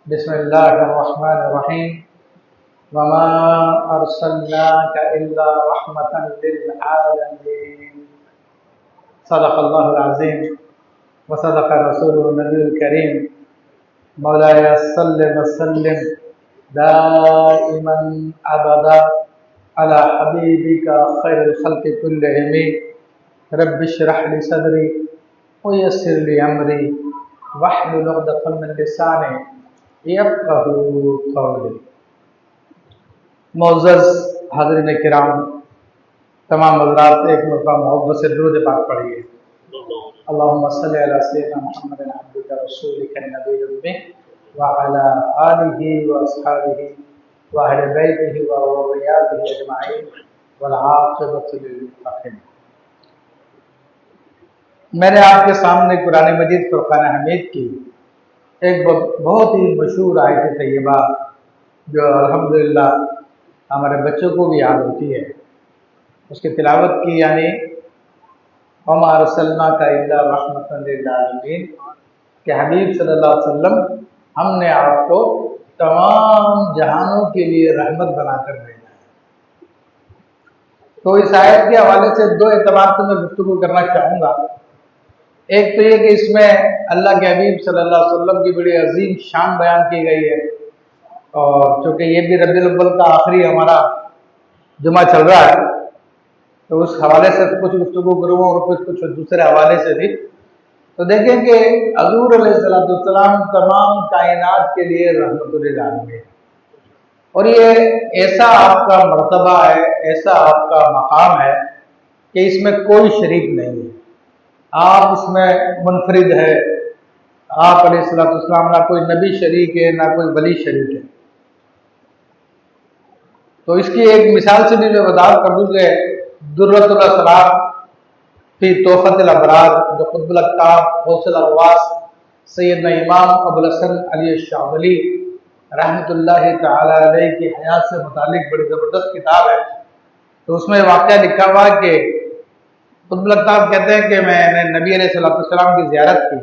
بسم اللہ الرحمن الرحیم وما ارسلناک الا رحمتا للعالمین صدق اللہ العظیم وصدق رسول النبی الکریم مولاي صل وسلم دائما ابدا على حبیبک خیر الخلق كلهم رب اشرح لي صدری ويسر لي امری واحلل عقدۃ من لسانی یفقہوا قولی۔ معزز حاضرین کرام، تمام حضرات ایک مرتبہ محبت سے درود پاک پڑھیے۔ اللہم صلی علی سیدنا محمد عبدک رسولک النبی الامی وعلی آلہ واصحابہ واہل بیتہ وذریاتہ اجمعین والعاقبۃ للمتقین۔ میں نے آپ کے سامنے قرآن مجید فرقان حمید کی ایک بہت ہی مشہور آیت طیبہ جو الحمدللہ ہمارے بچوں کو بھی یاد ہوتی ہے، اس کی تلاوت کی، یعنی وما ارسلناک الا رحمۃ للعالمین کہ حبیب صلی اللہ علیہ وسلم ہم نے آپ کو تمام جہانوں کے لیے رحمت بنا کر بھیجا ہے۔ تو اس آیت کے حوالے سے دو اعتبار سے میں گفتگو کرنا چاہوں گا۔ ایک تو یہ کہ اس میں اللہ کے حبیب صلی اللہ علیہ وسلم کی بڑی عظیم شان بیان کی گئی ہے، اور چونکہ یہ بھی ربیع الاول کا آخری ہمارا جمعہ چل رہا ہے تو اس حوالے سے کچھ گفتگو کروں اور کچھ دوسرے حوالے سے بھی۔ تو دیکھیں کہ حضور علیہ السلام تمام کائنات کے لیے رحمت للعالمین، اور یہ ایسا آپ کا مرتبہ ہے، ایسا آپ کا مقام ہے کہ اس میں کوئی شریک نہیں ہے، آپ اس میں منفرد ہے۔ آپ علیہ السلام نہ کوئی نبی شریک ہے نہ کوئی ولی شریک ہے۔ تو اس کی ایک مثال سے بھی میں وضاحت کر دوں کہ درۃ الاسرار فی تحفۃ الابرار جو قطب الاقطاب غوث الارواس سیدنا امام ابو الحسن علی الشاذلی رحمۃ اللہ تعالی علیہ کی حیات سے متعلق بڑی زبردست کتاب ہے۔ تو اس میں واقعہ لکھا ہوا کہ قطب الاقطاب کہتے ہیں کہ میں نے نبی علیہ السلام کی زیارت کی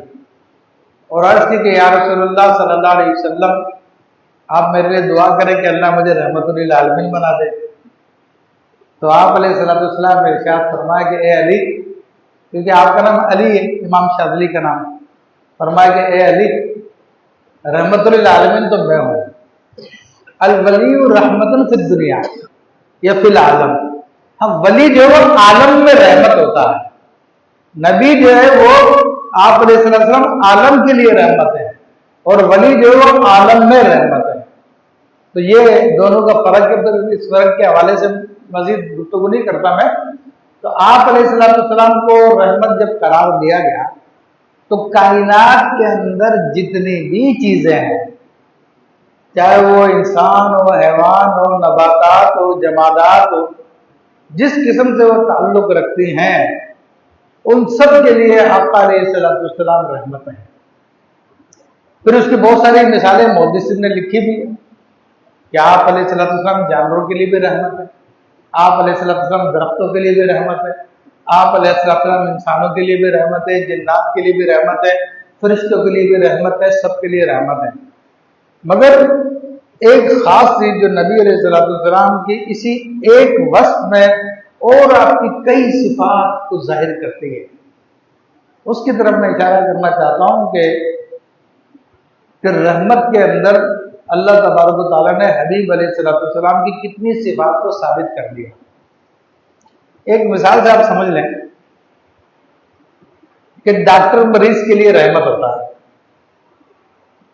اور عرض کی کہ یا رسول اللہ صلی اللہ علیہ وسلم آپ میرے لیے دعا کریں کہ اللہ مجھے رحمت للعالمین بنا دے۔ تو آپ علیہ السلام نے ارشاد فرمایا کہ اے علی، کیونکہ آپ کا نام علی ہے، امام شاذلی کا نام، فرمایا کہ اے علی، رحمت للعالمین تو میں ہوں، الولی رحمت فی الدنیا یا فی العالم۔ ہم ولی جو ہے وہ عالم میں رحمت ہوتا ہے، نبی جو ہے وہ آپ علیہ السلام عالم کے لیے رحمت ہے، اور ولی جو ہے وہ عالم میں رحمت ہے۔ تو یہ دونوں کا فرق ہے، پھر اس فرق کے حوالے سے مزید گفتگو نہیں کرتا میں۔ تو آپ علیہ السلام کو رحمت جب قرار دیا گیا تو کائنات کے اندر جتنی بھی چیزیں ہیں، چاہے وہ انسان ہو، حیوان ہو، نباتات ہو، جمادات ہو، جس قسم سے وہ تعلق رکھتی ہیں ان سب کے لیے آقا علیہ السلام رحمت ہیں۔ پھر اس کی بہت ساری مثالیں محدثین نے لکھی بھی ہیں کہ آپ علیہ السلام جانوروں کے لیے بھی رحمت ہے، آپ علیہ السلام درختوں کے لیے بھی رحمت ہے، آپ علیہ السلام انسانوں کے لیے بھی رحمت ہے، جنات کے لیے بھی رحمت ہے، فرشتوں کے لیے بھی رحمت ہے، سب کے لیے رحمت ہے۔ مگر ایک خاص چیز جو نبی علیہ السلام کی اسی ایک وصف میں اور آپ کی کئی صفات کو ظاہر کرتی ہے، اس کی طرف میں اشارہ کرنا چاہتا ہوں کہ رحمت کے اندر اللہ تبارک و تعالیٰ نے حبیب علیہ السلام کی کتنی صفات کو ثابت کر دیا۔ ایک مثال سے آپ سمجھ لیں کہ ڈاکٹر مریض کے لیے رحمت ہوتا ہے،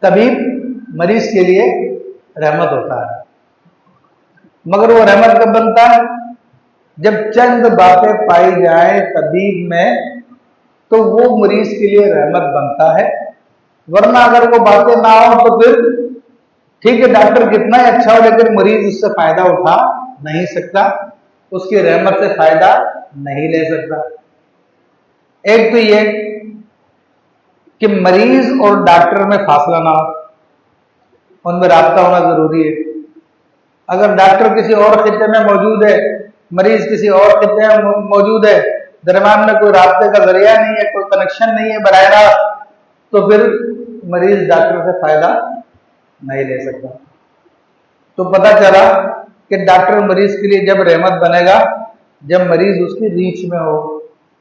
طبیب مریض کے لیے رحمت ہوتا ہے، مگر وہ رحمت کب بنتا ہے؟ جب چند باتیں پائی جائیں طبیب میں تو وہ مریض کے لیے رحمت بنتا ہے، ورنہ اگر وہ باتیں نہ ہوں تو پھر ٹھیک ہے ڈاکٹر کتنا ہی اچھا ہو لیکن مریض اس سے فائدہ اٹھا نہیں سکتا، اس کی رحمت سے فائدہ نہیں لے سکتا۔ ایک تو یہ کہ مریض اور ڈاکٹر میں فاصلہ نہ ہو، ان میں رابطہ ہونا ضروری ہے۔ اگر ڈاکٹر کسی اور خطے میں موجود ہے، مریض کسی اور خطے میں موجود ہے، درمیان میں کوئی رابطے کا ذریعہ نہیں ہے، کوئی کنیکشن نہیں ہے براہ راست، تو پھر مریض ڈاکٹر سے فائدہ نہیں لے سکتا. تو پتہ چلا کہ ڈاکٹر مریض کے لیے جب رحمت بنے گا جب مریض اس کی ریچ میں ہو,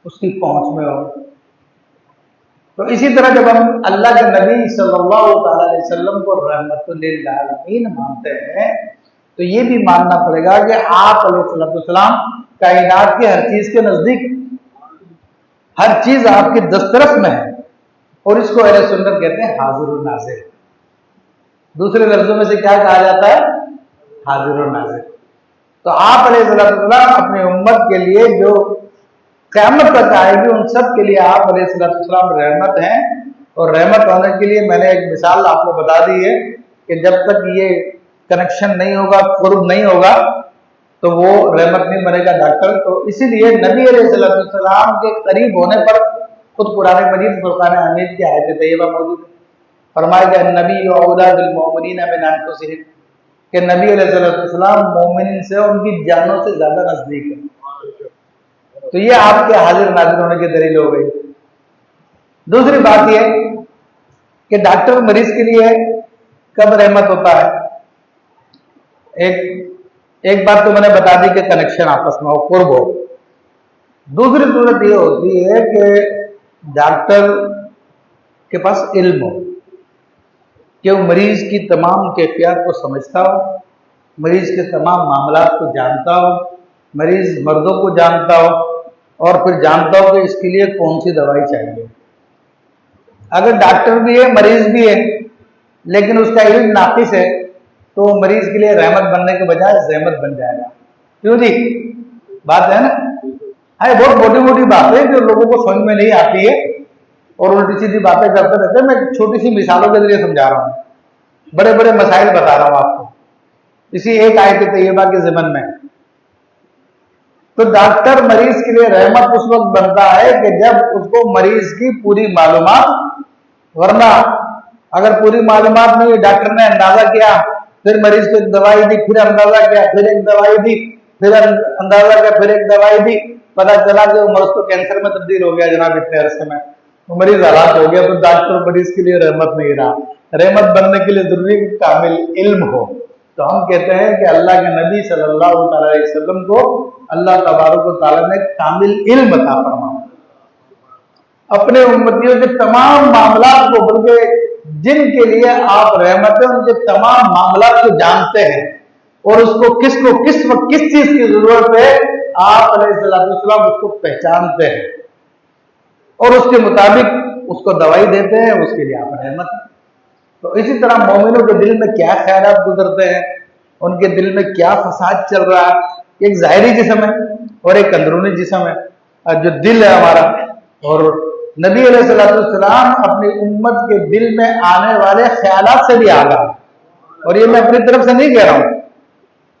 اس کی پہنچ میں ہو. تو اسی طرح جب ہم اللہ کے نبی صلی اللہ تعالی علیہ وسلم کو رحمت للعالمین مانتے ہیں تو یہ بھی ماننا پڑے گا کہ آپ علیہ السلام کائنات کے ہر چیز کے نزدیک, ہر چیز آپ کی دسترس میں ہے. اور اس کو اہل سنت کہتے ہیں حاضر و ناظر. دوسرے لفظوں میں سے کیا کہا جاتا ہے؟ حاضر و ناظر. تو آپ علیہ السلام اپنی امت کے لیے جو قیامت تک آئے گی ان سب کے لیے آپ علیہ السلام رحمت ہیں. اور رحمت ہونے کے لیے میں نے ایک مثال آپ کو بتا دی ہے کہ جب تک یہ کنیکشن نہیں ہوگا, قرب نہیں ہوگا تو وہ رحمت نہیں بنے گا ڈاکٹر. تو اسی لیے نبی علیہ السلام کے قریب ہونے پر خود قرآن مجید فرقان حمید کی آیت طیبہ موجود ہے. فرمایا کہ نبی اولا بالمؤمنین من انفسہم, کہ نبی علیہ السلام مومنین سے ان کی جانوں سے زیادہ نزدیک ہے. تو یہ آپ کے حاضر ناظر ہونے کی دلیل ہو گئی. دوسری بات یہ کہ ڈاکٹر مریض کے لیے کب رحمت ہوتا ہے؟ ایک بات تو میں نے بتا دی کہ کنیکشن آپس میں ہو, قرب ہو. دوسری صورت یہ ہوتی ہے کہ ڈاکٹر کے پاس علم ہو, کہ وہ مریض کی تمام کیفیات کو سمجھتا ہو, مریض کے تمام معاملات کو جانتا ہو, مریض مردوں کو جانتا ہو, اور پھر جانتا ہو کہ اس کے لیے کون سی دوائی چاہیے. اگر ڈاکٹر بھی ہے مریض بھی ہے لیکن اس کا علم ناقص ہے تو مریض کے لیے رحمت بننے کے بجائے زحمت بن جائے گا. کیوں جی؟ بات ہے نا. بہت موٹی موٹی باتیں جو لوگوں کو سمجھ میں نہیں آتی ہے اور الٹی سیدھی باتیں کرتے رہتے ہیں. میں چھوٹی سی مثالوں کے ذریعے سمجھا رہا ہوں, بڑے بڑے مسائل بتا رہا ہوں آپ کو اسی ایک آیت طیبہ کے ضمن میں. تو ڈاکٹر مریض کے لیے رحمت اس وقت بنتا ہے کہ جب اس کو مریض کی پوری معلومات, ورنہ اگر پوری معلومات نہیں, ڈاکٹر نے اندازہ کیا, پھر مریض کو ایک دوائی دی, پھر اندازہ کیا, پھر ایک دوائی دی, پھر اندازہ کیا, پھر ایک دوائی دی, پتا چلا کہ وہ مرض تو کینسر میں تبدیل ہو گیا جناب اتنے عرصے میں, وہ مریض ہلاک ہو گیا. تو ڈاکٹر مریض کے لیے رحمت نہیں رہا. رحمت بننے کے لیے ضروری کامل علم ہو. تو ہم کہتے ہیں کہ اللہ کے نبی صلی اللہ علیہ وسلم کو اللہ تبارک و تعالیٰ نے کامل علم عطا فرمایا. اپنے امتیوں کے تمام معاملات کو, بلکہ جن کے لیے آپ رحمت ہیں ان کے تمام معاملات کو جانتے ہیں اور اس کو کس وقت کس چیز کی ضرورت ہے آپ علیہ السلام اس کو پہچانتے ہیں اور اس کے مطابق اس کو دوائی دیتے ہیں. اس کے لیے آپ رحمت ہیں. تو اسی طرح مومنوں کے دل میں کیا خیالات گزرتے ہیں, ان کے دل میں کیا فساد چل رہا ہے. ایک ظاہری جسم ہے اور ایک اندرونی جسم ہے, جو دل ہے ہمارا. اور نبی علیہ السلام اپنی امت کے دل میں آنے والے خیالات سے بھی آگاہ. اور یہ میں اپنی طرف سے نہیں کہہ رہا ہوں,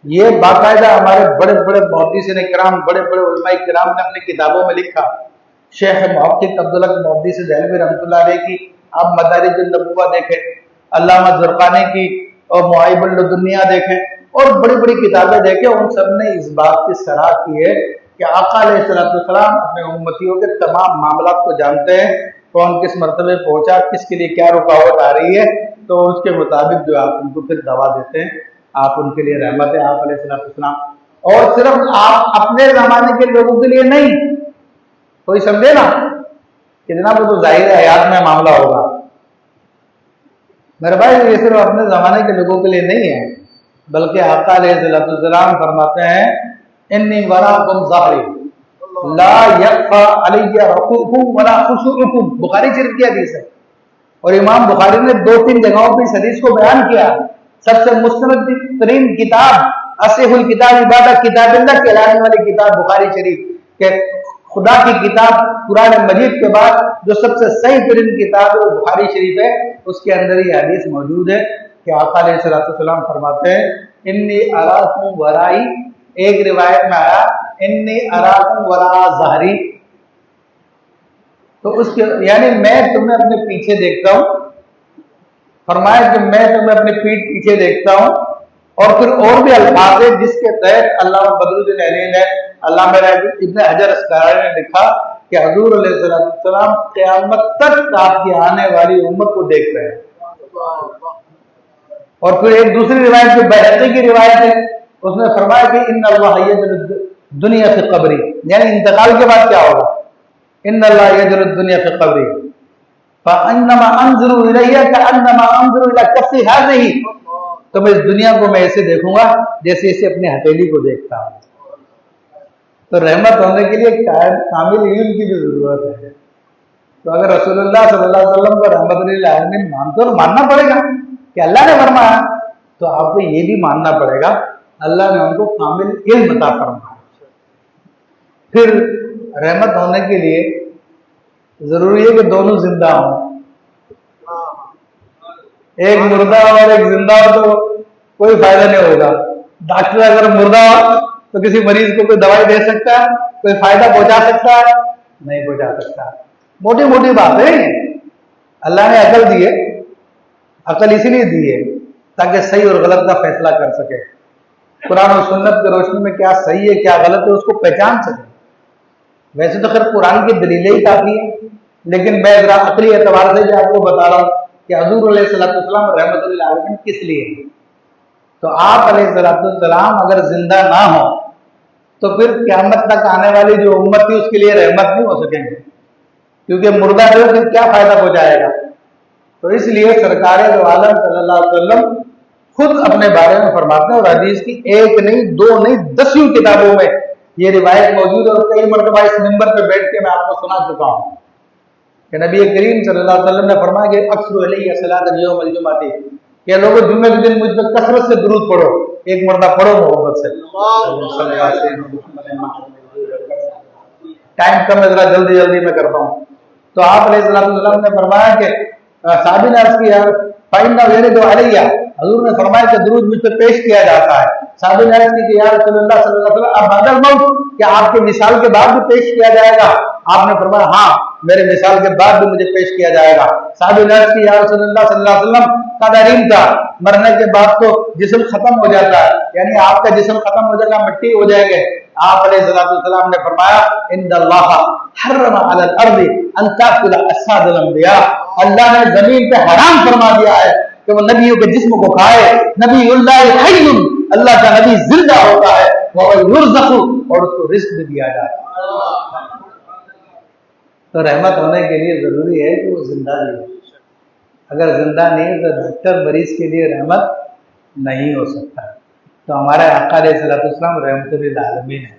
یہ باقاعدہ ہمارے بڑے بڑے محدثین کرام, بڑے بڑے علماء کرام نے اپنی کتابوں میں لکھا. شیخ محقق عبداللہ محدث دہلوی رحمۃ اللہ علیہ کی آپ مدارج النبوہ دیکھیں, علامہ زرقانی کی اور معائب الدنیا دیکھیں, اور بڑی بڑی کتابیں دیکھیں. ان سب نے اس بات کی صراح کی ہے کہ آقا علیہ السلام اپنے امتیوں کے تمام معاملات کو جانتے ہیں. کون کس مرتبے پہنچا, کس کے لیے کیا رکاوٹ آ رہی ہے, تو اس کے مطابق جو آپ ان کو پھر دوا دیتے ہیں. آپ ان کے لیے رحمت ہے آپ علیہ السلام. اور صرف آپ اپنے زمانے کے لوگوں کے لیے نہیں, کوئی سمجھے نا کہ جناب وہ تو ظاہر حیات میں معاملہ ہوگا. میرے بھائی یہ صرف اپنے زمانے کے لوگوں کے لیے نہیں ہے, بلکہ آقا علیہ السلام فرماتے ہیں انی وراکم ظاہری لا یخفی علی رکوعکم ولا خشوعکم. بخاری شریف کی حدیث ہے اور امام بخاری نے 2-3 جگہوں پہ اس حدیث کو بیان کیا. سب سے مستند ترین کتاب اصح الکتاب عبادت کتاب اللہ کہلانے والی کتاب بخاری شریف, کہ خدا کی کتاب قرآن مجید کے بعد جو سب سے صحیح ترین کتاب ہے وہ بخاری شریف ہے. اس کے اندر یہ حدیث موجود ہے کہ آقا علیہ السلام فرماتے ہیں انی اراکم ورائی, ایک روایت میں آیا انی اراکم وراء ظہری. تو اس کے یعنی میں تمہیں اپنے پیچھے دیکھتا ہوں. فرمایا کہ میں تمہیں اپنی پیٹھ پیچھے دیکھتا ہوں. اور پھر اور بھی الفاظ ہیں جس کے تحت علامہ بدر الدین عینی نے, علامہ ابن حجر اسقلانی نے لکھا کہ حضور علیہ السلام قیامت تک آپ کی آنے والی امت کو دیکھ رہے ہیں. اور پھر ایک دوسری روایت جو بیہقی کی روایت ہے، اس میں فرمایا کہ ان اللہ یجعل الدنیا فی قبری، یعنی انتقال کے بعد کیا ہوگا، ان اللہ یجعل الدنیا فی قبری فانما انظر الیہ کانما انظر الی کفی هذه، تو میں اس دنیا کو میں ایسے دیکھوں گا جیسے اسے اپنے ہتھیلی کو دیکھتا ہوں۔ تو رحمت ہونے کے لیے کامل علم کی بھی ضرورت ہے۔ تو اگر رسول اللہ صلی اللہ علیہ وسلم کو رحمت للعالمین مانتے اور ماننا پڑے گا کہ اللہ نے فرمایا، تو آپ کو یہ بھی ماننا پڑے گا اللہ نے ان کو کامل علم عطا فرمایا۔ پھر رحمت ہونے کے لیے ضروری ہے کہ دونوں زندہ ہوں، ایک مردہ اور ایک زندہ ہو تو کوئی فائدہ نہیں ہوگا۔ ڈاکٹر اگر مردہ ہو تو کسی مریض کو کوئی دوائی دے سکتا ہے، کوئی فائدہ پہنچا سکتا ہے؟ نہیں پہنچا سکتا۔ موٹی موٹی باتیں اللہ نے عقل دی ہے، عقل اسی لیے دی ہے تاکہ صحیح اور غلط کا فیصلہ کر سکے، قرآن و سنت کی روشنی میں کیا صحیح ہے کیا غلط ہے اس کو پہچان سکے۔ ویسے تو خیر قرآن کی دلیلیں ہی کافی ہیں، لیکن میں ذرا عقلی اعتبار سے بھی آپ کو بتا رہا ہوں کہ حضور علیہ السلام رحمت للعالمین کس لیے ہیں۔ تو آپ علیہ السلام اگر زندہ نہ ہو تو پھر قیامت تک آنے والی جو امت تھی اس کے لیے رحمت نہیں ہو سکیں گے، کیونکہ مردہ جو پھر کیا فائدہ پہنچائے گا۔ تو اس لیے سرکار دو عالم صلی اللہ علیہ وسلم خود اپنے بارے میں فرماتے ہیں، اور حدیث کی ایک نہیں دو نہیں 10 کتابوں میں یہ روایت موجود ہے، اور کئی مرتبہ اس منبر پہ بیٹھ کے میں آپ کو سنا چکا ہوں کہ نبی کریم صلی اللہ علیہ وسلم نے فرمایا کہ اکثر علیہ صلاۃ یوم الجمعہ، کہ لوگوں جمعے کے دن مجھ پر کثرت سے درود پڑھو، ایک مرتبہ پڑھو محبت سے۔ ٹائم کم ہے ذرا جلدی میں کرتا ہوں۔ تو آپ علیہ السلام نے فرمایا کہ صحابی نے عرض کیا فَإِنَّهُ يَرِدُ عَلَيَّ، حضور نے فرمایا کہ درود مجھ پہ پیش کیا جاتا ہے۔ صحابی نے عرض کی کہ یا رسول اللہ صلی اللہ علیہ وسلم اب بعد الموت، کیا آپ کے وصال کے بعد بھی پیش کیا جائے گا؟ آپ نے فرمایا ہاں، میرے وصال کے بعد بھی مجھے پیش کیا جائے گا۔ صحابی نے عرض کی یا رسول اللہ صلی اللہ علیہ وسلم قد علمت، مرنے کے بعد تو جسم ختم ہو جاتا ہے، یعنی آپ کا جسم ختم ہو جائے گا، مٹی ہو جائے گے۔ آپ علیہ السلام نے فرمایا ان اللہ حرم علی الارض ان تاکل اجساد الانبیاء، اللہ نے زمین پہ حرام فرما دیا ہے کہ وہ نبیوں کے جسم کو کھائے۔ نبی اللہ حی، اللہ کا نبی زندہ ہوتا ہے، وہ یرزق، اور اس کو رزق بھی دیا جاتا ہے۔ تو رحمت ہونے کے لیے ضروری ہے کہ وہ زندہ نہیں ہو، اگر زندہ نہیں تو ڈاکٹر مریض کے لیے رحمت نہیں ہو سکتا۔ تو ہمارے آقا علیہ السلام رحمت للعالمین ہے،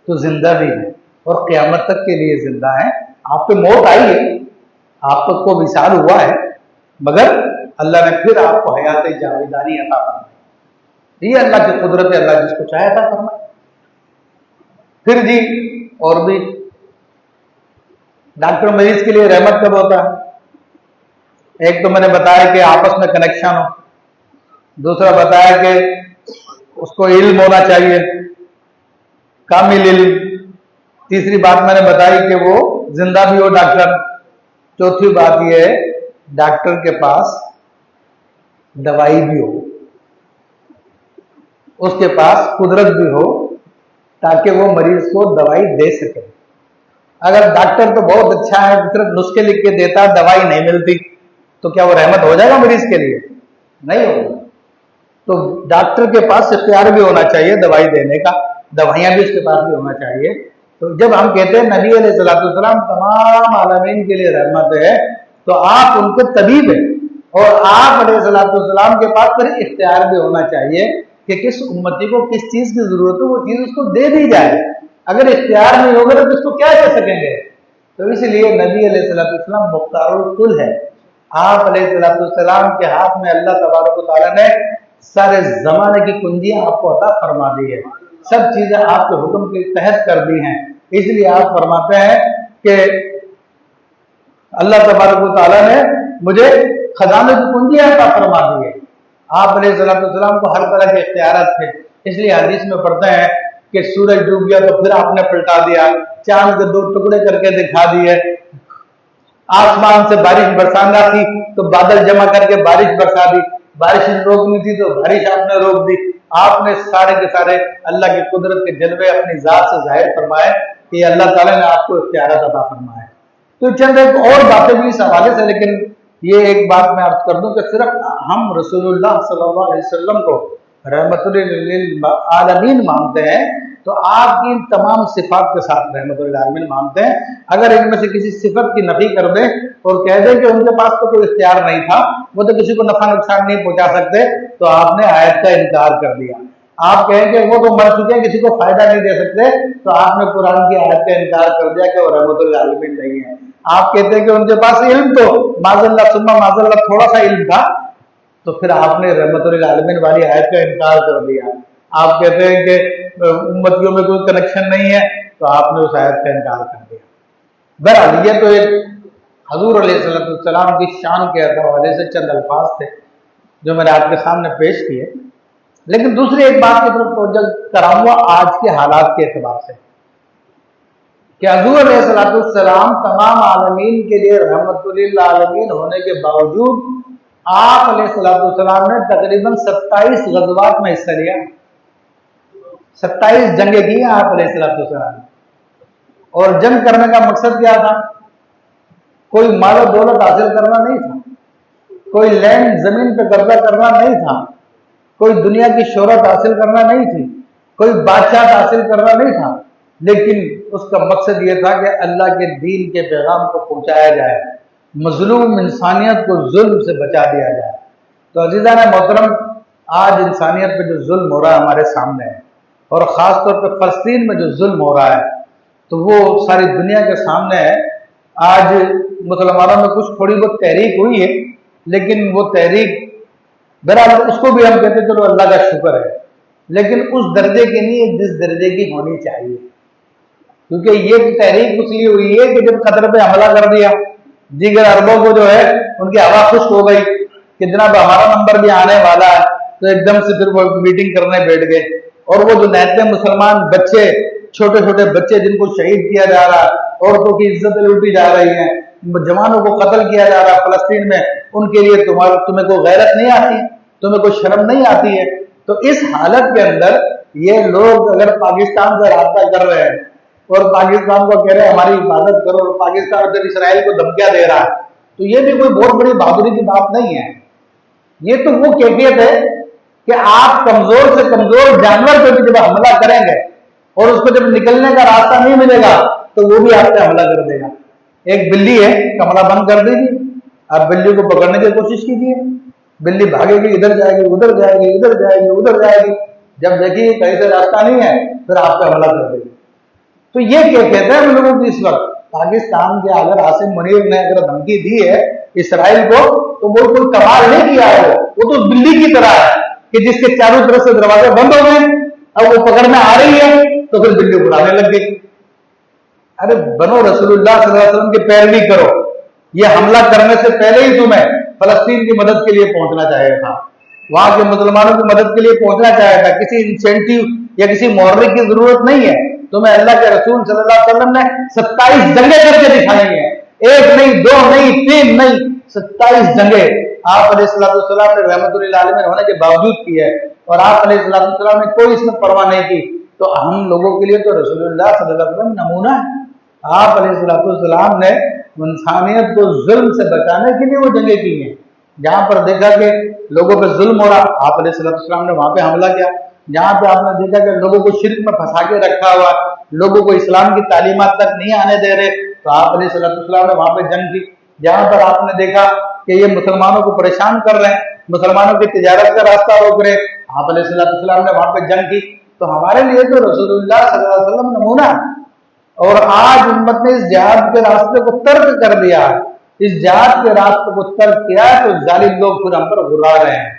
تو زندہ بھی ہے اور قیامت تک کے لیے زندہ ہیں۔ آپ پہ موت آئی ہے، آپ تک کو وصال ہوا ہے، مگر اللہ نے پھر آپ کو حیات جاویدانی عطا فرمائی۔ یہ اللہ کی قدرت ہے، اللہ جس کو چاہے عطا فرمائے۔ پھر جی اور بھی ڈاکٹر مریض کے لیے رحمت کب ہوتا ہے؟ ایک تو میں نے بتایا کہ آپس میں کنیکشن ہو، دوسرا بتایا کہ اس کو علم ہونا چاہیے، کامل علم، تیسری بات میں نے بتائی کہ وہ زندہ بھی ہو ڈاکٹر، چوتھی بات یہ ہے ڈاکٹر کے پاس دوائی بھی ہو، اس کے پاس قدرت بھی ہو تاکہ وہ مریض کو دوائی دے سکے۔ اگر ڈاکٹر تو بہت اچھا ہے، صرف نسخے لکھ کے دیتا، دوائی نہیں ملتی، تو کیا وہ رحمت ہو جائے گا مریض کے لیے؟ نہیں ہوگا۔ تو ڈاکٹر کے پاس اختیار بھی ہونا چاہیے دوائی دینے کا، دوائیاں بھی اس کے پاس بھی ہونا چاہیے۔ تو جب ہم کہتے ہیں نبی علیہ السلام تمام عالمین کے لیے رحمت ہے، تو آپ ان کے طبیب ہیں، اور آپ علیہ السلام کے پاس پھر اختیار بھی ہونا چاہیے کہ کس امتی کو کس چیز کی ضرورت ہے وہ چیز اس کو دے دی جائے۔ اگر اختیار نہیں ہوگا تو اس کو کیا کہہ سکیں گے؟ تو اس لیے نبی علیہ السلام مختار الکل ہے۔ آپ علیہ السلام کے ہاتھ میں اللہ تبارک و تعالیٰ نے سارے زمانے کی کنجیاں آپ کو عطا فرما دی ہے، سب چیزیں آپ کے حکم کے تحت کر دی ہیں۔ اس لیے آپ فرماتے ہیں کہ اللہ تبارک و تعالیٰ نے مجھے خزانے کی کنجیاں عطا فرما دی ہے۔ آپ علیہ السلام کو ہر طرح کے اختیارات تھے، اس لیے حدیث میں پڑھتے ہیں کہ سورج ڈوب گیا تو پھر آپ نے پلٹا دیا، چاند کے 2 ٹکڑے کر کے دکھا دیے، آسمان سے بارش برسانا تھی تو بادل جمع کر کے بارش برسا دی، بارش روکنی تھی تو بارش آپ نے روک دی۔ آپ نے سارے کے سارے اللہ کی قدرت کے جلوے اپنی ذات سے ظاہر فرمائے کہ اللہ تعالیٰ نے آپ کو اختیارات عطا فرمائے۔ تو چند ایک اور باتیں بھی اس حوالے سے، لیکن یہ ایک بات میں عرض کر دوں کہ صرف ہم رسول اللہ صلی اللہ علیہ وسلم کو رحمت للعالمین مانتے ہیں تو آپ کی ان تمام صفات کے ساتھ رحمت للعالمین مانتے ہیں۔ اگر ان میں سے کسی صفت کی نفی کر دیں اور کہہ دیں کہ ان کے پاس تو کوئی اختیار نہیں تھا، وہ تو کسی کو نفع نقصان نہیں پہنچا سکتے، تو آپ نے آیت کا انکار کر دیا۔ آپ کہیں کہ وہ تو مر چکے ہیں، کسی کو فائدہ نہیں دے سکتے، تو آپ نے قرآن کی آیت کا انکار کر دیا کہ وہ رحمت للعالمین نہیں ہے۔ آپ کہتے ہیں کہ ان کے پاس علم تو معاذ اللہ ثم معاذ اللہ تھوڑا سا علم تھا، تو پھر آپ نے رحمت للعالمین والی آیت کا انکار کر دیا۔ آپ کہتے ہیں کہ امتیوں میں کوئی کنیکشن نہیں ہے، تو آپ نے اس آیت کا انکار کر دیا۔ بہرحال یہ تو ایک حضور علیہ السلام کی شان کے حوالے سے چند الفاظ تھے جو میں نے آپ کے سامنے پیش کیے، لیکن دوسری ایک بات کی طرف توجہ کراؤں گا آج کے حالات کے اعتبار سے کہ حضور علیہ السلام تمام عالمین کے لیے رحمت للعالمین ہونے کے باوجود آپ علیہ السلام نے تقریباً 27 غزوات میں حصہ لیا، 27 جنگیں کی ہیں آپ علیہ السلام نے۔ اور جنگ کرنے کا مقصد کیا تھا؟ کوئی مال و دولت حاصل کرنا نہیں تھا، کوئی لینڈ زمین پہ قبضہ کرنا نہیں تھا، کوئی دنیا کی شہرت حاصل کرنا نہیں تھی، کوئی بادشاہ حاصل کرنا نہیں تھا، لیکن اس کا مقصد یہ تھا کہ اللہ کے دین کے پیغام کو پہنچایا جائے، مظلوم انسانیت کو ظلم سے بچا دیا جائے۔ تو عزیزان محترم، آج انسانیت پہ جو ظلم ہو رہا ہے ہمارے سامنے ہے، اور خاص طور پہ فلسطین میں جو ظلم ہو رہا ہے، تو وہ ساری دنیا کے سامنے ہے۔ آج مسلمانوں میں کچھ تھوڑی بہت تحریک ہوئی ہے، لیکن وہ تحریک بہرحال اس کو بھی ہم کہتے چلو اللہ کا شکر ہے، لیکن اس درجے کی نہیں جس درجے کی ہونی چاہیے، کیونکہ یہ تحریک اس لیے ہوئی ہے کہ جب قطر پہ حملہ کر دیا، دیگر عربوں کو جو ہے ان کی ہوا خشک ہو گئی کہ جناب ہمارا نمبر بھی آنے والا ہے، تو ایک دم سے پھر وہ میٹنگ کرنے بیٹھ گئے، اور وہ جو نہتے مسلمان بچے، چھوٹے چھوٹے بچے جن کو شہید کیا جا رہا ہے، عورتوں کی عزت لوٹی جا رہی ہیں، جوانوں کو قتل کیا جا رہا ہے فلسطین میں، ان کے لیے تمہیں کوئی غیرت نہیں آتی، تمہیں کوئی شرم نہیں آتی ہے؟ تو اس حالت کے اندر یہ لوگ اگر پاکستان سے رابطہ کر رہے ہیں اور پاکستان کو کہہ رہے ہیں ہماری حفاظت کرو، اور پاکستان پھر اسرائیل کو دھمکیاں دے رہا ہے، تو یہ بھی کوئی بہت بڑی بہادری کی بات نہیں ہے۔ یہ تو وہ کیفیت ہے کہ آپ کمزور سے کمزور جانور پہ بھی جب حملہ کریں گے اور اس کو جب نکلنے کا راستہ نہیں ملے گا تو وہ بھی آپ پہ حملہ کر دے گا۔ ایک بلی ہے، کمرہ بند کر دیجیے، آپ بلی کو پکڑنے کی کوشش کیجیے، بلی بھاگے گی، ادھر جائے گی، ادھر جائے گی، ادھر جائے گی، ادھر جائے گی، جب دیکھیے کہیں سے راستہ نہیں ہے پھر آپ پہ حملہ کر دے گی۔ تو یہ کیفیت ہے ہم لوگوں کی اس وقت۔ پاکستان کے اگر عاصم منیر نے اگر دھمکی دی ہے اسرائیل کو، تو وہ کوئی کمال نہیں کیا ہے، وہ تو بلی کی طرح ہے کہ جس کے چاروں طرف سے دروازے بند ہو گئے، اب وہ پکڑنے آ رہی ہے تو پھر بلی اڑانے لگ گئی۔ ارے بنو رسول اللہ صلی اللہ علیہ وسلم کی پیروی کرو، یہ حملہ کرنے سے پہلے ہی تمہیں فلسطین کی مدد کے لیے پہنچنا چاہیے تھا، وہاں کے مسلمانوں کی مدد کے لیے پہنچنا چاہیے تھا، کسی انسینٹیو یا کسی محرک کی ضرورت نہیں ہے، تمہیں اللہ کے رسول صلی اللہ علیہ وسلم نے 27 جنگیں کر کے دکھائی ہیں، ایک نہیں، دو نہیں، تین نہیں، 27 جنگیں آپ علیہ السلام نے رحمت للعالمین ہونے کے باوجود کی ہے، اور آپ علیہ السلام نے کوئی اس میں پرواہ نہیں کی۔ تو ہم لوگوں کے لیے تو رسول اللہ صلی اللہ علیہ وسلم نمونہ ہے۔ آپ علیہ السلام نے انسانیت کو ظلم سے بچانے کے لیے وہ جنگیں کی ہیں، جہاں پر دیکھا کہ لوگوں پہ ظلم ہو رہا، آپ علیہ السلام نے وہاں پہ حملہ کیا، جہاں پہ آپ نے دیکھا کہ لوگوں کو شرک میں پھنسا کے رکھا ہوا، لوگوں کو اسلام کی تعلیمات تک نہیں آنے دے رہے، تو آپ علیہ السلام نے وہاں پہ جنگ کی، جہاں پر آپ نے دیکھا کہ یہ مسلمانوں کو پریشان کر رہے ہیں، مسلمانوں کی تجارت کا راستہ روک رہے، آپ علیہ السلام نے وہاں پہ جنگ کی۔ تو ہمارے لیے تو رسول اللہ صلی اللہ علیہ وسلم نمونہ ہے، اور آج امت نے اس جہاد کے راستے کو ترک کر دیا، اس جہاد کے راستے کو ترک کیا تو ظالم لوگ پھر ہم پر گھرا رہے ہیں،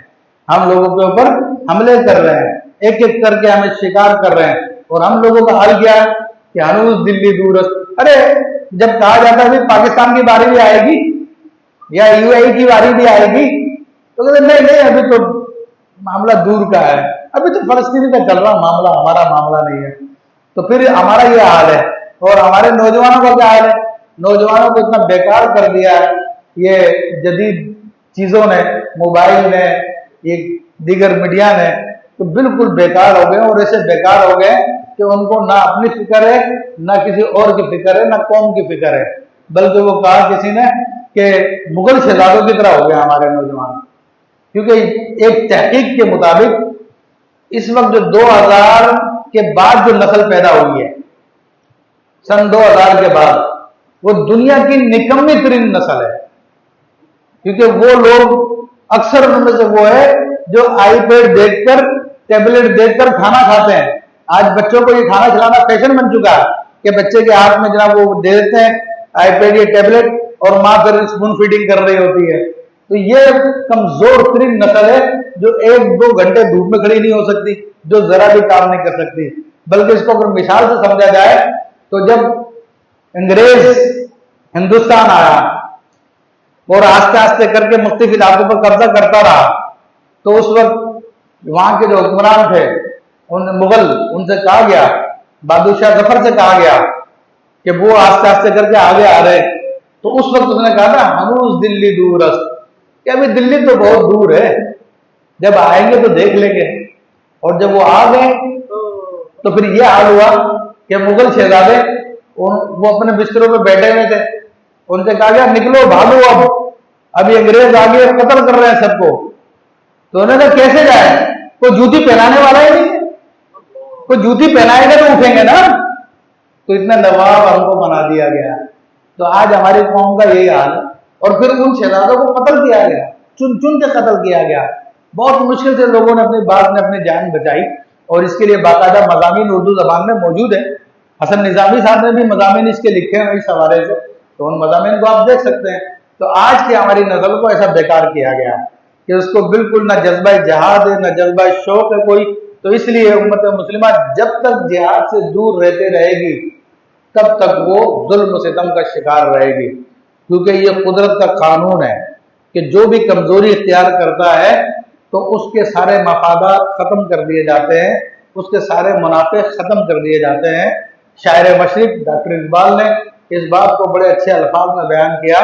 ہم لوگوں کے اوپر حملے کر رہے ہیں، ایک ایک کر کے ہمیں شکار کر رہے ہیں، اور ہم لوگوں کا حال کیا ہے کہ ہنوز دلی دورست۔ ارے جب کہا جاتا ہے پاکستان کی باری بھی آئے گی یا یو اے ای کی باری بھی آئے گی، تو کہتے نہیں نہیں ابھی تو معاملہ دور کا ہے، ابھی تو فلسطین کا چل رہا معاملہ، ہمارا معاملہ نہیں ہے۔ تو پھر ہمارا یہ حال ہے، اور ہمارے نوجوانوں کا کیا حال ہے؟ نوجوانوں کو اتنا بیکار کر دیا ہے یہ جدید چیزوں نے، موبائل نے، یہ دیگر میڈیا نے، تو بالکل بیکار ہو گئے، اور ایسے بیکار ہو گئے کہ ان کو نہ اپنی فکر ہے، نہ کسی اور کی فکر ہے، نہ قوم کی فکر ہے، بلکہ وہ کہا کسی نے کہ مغل شہزادوں کی طرح ہو گیا ہمارے نوجوان، کیونکہ ایک تحقیق کے مطابق اس وقت جو 2000 کے بعد جو نسل پیدا ہوئی ہے، سن 2000 کے بعد، وہ دنیا کی نکمی ترین نسل ہے، کیونکہ وہ لوگ اکثر ان میں سے وہ ہے جو آئی پیڈ دیکھ کر، ٹیبلٹ دیکھ کر کھانا کھاتے ہیں۔ آج بچوں کو یہ کھانا کھلانا فیشن بن چکا ہے کہ بچے کے ہاتھ میں جناب وہ دے دیتے ہیں آئی پیڈ یا ٹیبلٹ، اور ماں پھر اسپون فیڈنگ کر رہی ہوتی ہے۔ تو یہ کمزور ترین نسل ہے جو 1-2 گھنٹے دھوپ میں کھڑی نہیں ہو سکتی، جو ذرا بھی کام نہیں کر سکتی۔ بلکہ اس کو اگر مثال سے سمجھا جائے تو جب انگریز ہندوستان آیا اور آہستہ آہستہ کر کے مختلف علاقوں پر قبضہ کرتا رہا، تو اس وقت وہاں کے جو حکمران تھے مغل، ان سے کہا گیا، بہادر شاہ ظفر سے کہا گیا کہ وہ آہستہ آہستہ کر کے آگے آ رہے، تو اس وقت اس نے کہا تھا ہنوز دلی دور است، کہ ابھی دلی تو بہت دور ہے، جب آئیں گے تو دیکھ لیں گے۔ اور جب وہ آ گئے تو پھر یہ حال ہوا کہ مغل شہزادے وہ اپنے بستروں پہ بیٹھے ہوئے تھے، ان سے کہا گیا نکلو بھاگو، ابھی انگریز آگے قتل کر رہے ہیں سب کو۔ تو انہوں نے کہا کیسے جائے، کوئی جوتی پہنانے والا ہی نہیں ہے، کوئی جوتی پہنائے گا تو اٹھیں گے نا۔ تو اتنا نواب ہم کو بنا دیا گیا۔ تو آج ہماری قوم کا یہی حال ہے، اور پھر ان شہزادوں کو قتل کیا گیا، چن چن کے قتل کیا گیا۔ بہت مشکل سے لوگوں نے اپنی جان بچائی، اور اس کے لیے باقاعدہ مضامین اردو زبان میں موجود ہے۔ حسن نظامی صاحب نے بھی مضامین اس کے لکھے ہیں اس حوالے سے، تو ان مضامین کو آپ دیکھ سکتے ہیں۔ تو آج کی ہماری نسل کو ایسا بیکار کیا گیا کہ اس کو بالکل نہ جذبہ جہاد ہے، نہ جذبہ شوق ہے کوئی۔ تو اس لیے امت مسلمہ جب تک جہاد سے دور رہتے رہے گی تب تک وہ ظلم و ستم کا شکار رہے گی، کیونکہ یہ قدرت کا قانون ہے کہ جو بھی کمزوری اختیار کرتا ہے تو اس کے سارے مفادات ختم کر دیے جاتے ہیں، اس کے سارے منافع ختم کر دیے جاتے ہیں۔ شاعر مشرق ڈاکٹر اقبال نے اس بات کو بڑے اچھے الفاظ میں بیان کیا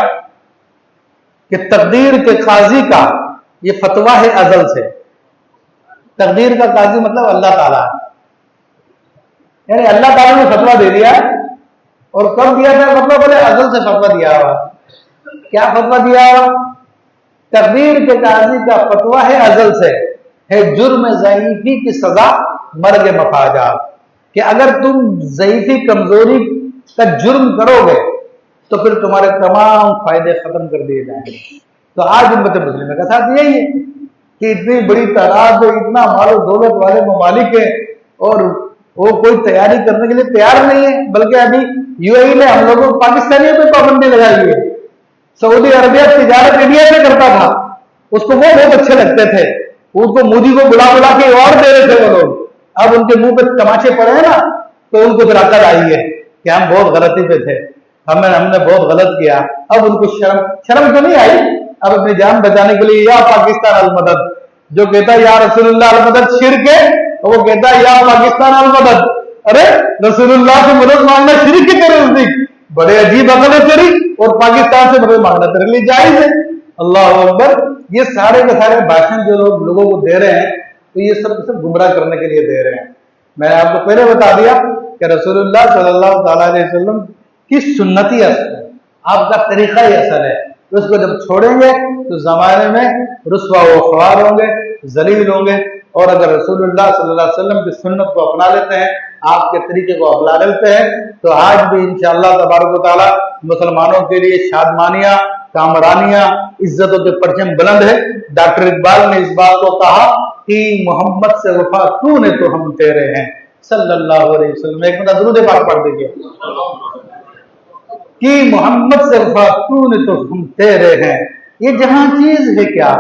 کہ تقدیر کے قاضی کا یہ فتویٰ ہے ازل سے۔ تقدیر کا قاضی مطلب اللہ تعالیٰ، یعنی اللہ تعالیٰ نے فتویٰ دے دیا، اور کب دیا تھا مطلب بولے ازل سے فتویٰ دیا ہوا۔ کیا فتویٰ دیا ہوا؟ تقدیر کے قاضی کا فتویٰ ہے ازل سے، ہے جرم ضعیفی کی سزا مرگ مفاجات، کہ اگر تم ضعیفی کمزوری کا جرم کرو گے تو پھر تمہارے تمام فائدے ختم کر دیے جائیں گے۔ تو آج امت مسلمہ کا ساتھ یہی ہے کہ اتنی بڑی تعداد میں اتنا مال و دولت والے ممالک ہیں، اور وہ کوئی تیاری کرنے کے لیے تیار نہیں ہے۔ بلکہ ابھی UAE نے ہم لوگوں کو پاکستانیوں پہ پابندی لگائی ہے۔ سعودی عربیہ تجارت انڈیا سے کرتا تھا، اس کو وہ بہت اچھے لگتے تھے، اس کو مودی کو بلا بلا کے اور دے رہے تھے وہ لوگ۔ اب ان کے منہ پہ تماچے پڑے ہیں نا، تو ان کو پھر عقل آئی ہے کہ ہم بہت غلطی پہ تھے، ہم نے بہت غلط کیا۔ اب ان کو شرم تو نہیں آئی، اب اپنی جان بچانے کے لیے یا پاکستان المدد، جو کہتا ہے یا رسول اللہ المدد شرک ہے، وہ کہتا ہے یا پاکستان المدد۔ ارے رسول اللہ سے مدد مانگنا شرک کی طرح نزدیک، بڑے عجیب عقل ہے تیری، اور پاکستان سے مدد مانگنا تیرے لیے جائز ہے۔ اللہ اکبر۔ یہ سارے کے سارے بھاشن جو لوگ لوگوں کو دے رہے ہیں، تو یہ سب گمراہ کرنے کے لیے دے رہے ہیں۔ میں نے آپ کو پہلے بتا دیا کہ رسول اللہ صلی اللہ تعالیٰ علیہ وسلم کی سنتی اثر ہے، آپ کا طریقہ ہی اثر ہے۔ اس کو جب چھوڑیں گے تو زمانے میں رسوا و خوار ہوں گے، ذلیل ہوں گے، اور اگر رسول اللہ صلی اللہ علیہ وسلم کی سنت کو اپنا لیتے ہیں، آپ کے طریقے کو اپنا لیتے ہیں، تو آج بھی انشاءاللہ تبارک و تعالیٰ مسلمانوں کے لیے شادمانیاں، کامرانیاں، عزتوں کے پرچم بلند ہے۔ ڈاکٹر اقبال نے اس بات کو کہا کہ محمد سے وفا تو نے تو ہم تیرے ہیں، صلی اللہ علیہ وسلم۔ ایک منٹ درود پاک پڑھ دیجیے کہ محمد سے وفا تو نے تو ہم تیرے ہیں، یہ جہاں چیز ہے کیا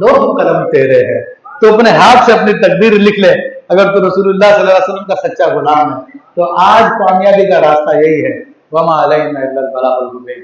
لوح قلم تیرے ہے۔ تو اپنے ہاتھ سے اپنی تقدیر لکھ لے اگر تو رسول اللہ صلی اللہ علیہ وسلم کا سچا غلام ہے۔ تو آج کامیابی کا راستہ یہی ہے، وما علینا الا البلاغ المبین۔